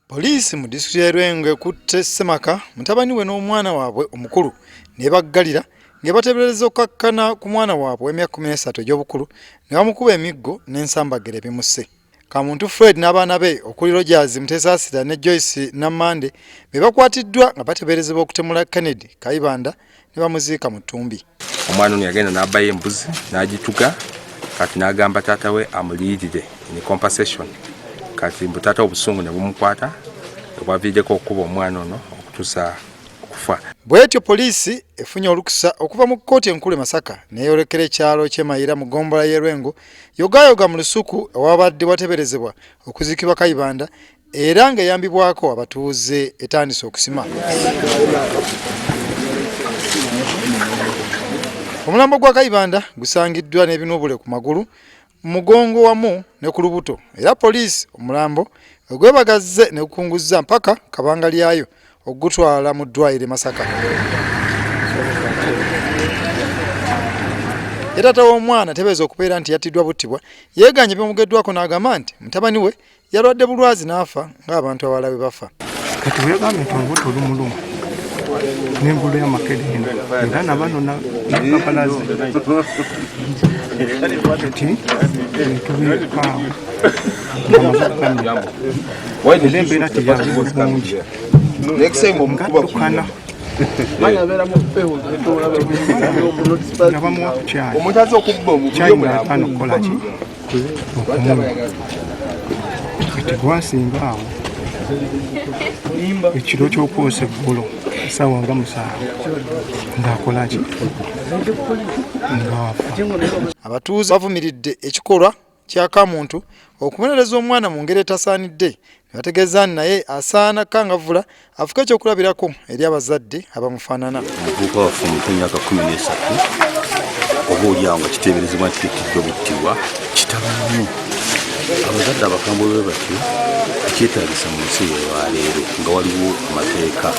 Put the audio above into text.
Poliisi mu disitulikiti ya Lwengo ekutte Ssemaka mutabani we n'omwana waabwe omukulu ne baggalira ng'ebateebereza okkakkana ku mwana waabwe w'emyaka 13 egy'obukulu ne bamukuba emiggo n'ensambagere ebimusse. Kamuntu Fred n'abaana be okuli Rogers Mutesaasira ne Joyce Nammande be bakwatiddwa nga bateeberezebwa okutemula Kennedy Kayibanda ne bamuziika mu ttumbi. Omwana ono yagenda n'abbayo embuzi n'agituga kati n'agamba taata we amuliirire ne compensation. Kati mutata obusungu ne bumukwata obwaviddeko okuba omwana ono okutuusa okufa. Bwetyo poliisi efunye olukusa okuva mu kkooti enkulu e Masaka n'eyolekera ekyalo ky'Emayira mu ggombolola y'e Lwengo yogayoga mu lusuku ewabadde wateeberezebwa okuziikibwa Kayibanda era ng'eyambibwako abatuuze etandise okusima. Omulambo gwa Kayibanda gusangiddwa n'ebinuubule ku magulu, mugongo wamu ne ku lubuto era poliisi omulambo ogwebagazze ne gukunguzza mpaka kabanga lyayo okugutwala mu ddwaliro Masaka. Taata w'omwana tebeeza okubeera nti yattiddwa buttibwa yeeganye byemugeddwako n'agamba nti mutabani we yalwadde bulwazi n'afa ng'abantu abalala bwe bafa. Kati weegambye nti olubuto lumuluma n'engulu y'amakerenda era nabano nakapalazi ti tubirikaawo era embeera teyabe bulungi ngaddukana nga bamuwa ku cyayi ng'ataano okukola ki okumuwa kati gwasinga awo ekiro ky'okwosa eggulo essaawa nga 7 ng'akola ki ng'afa. Abatuuze bavumiridde ekikolwa kya Kamuntu okubonereza omwana mu ngeri etasaanidde ne bategeeza naye asaana kangavula afuke ekyokulabirako eri abazadde abamufaanana. Omuvubuka waffe omutwe emyaka 13 oba oliawo nga kiteeberezebwa nti yakiddwa buttibwa kitabanyu. Abazadde abakambwe bwe batyo ekyetaagisa mu nsi y'olwaleero nga waliwo amateeka.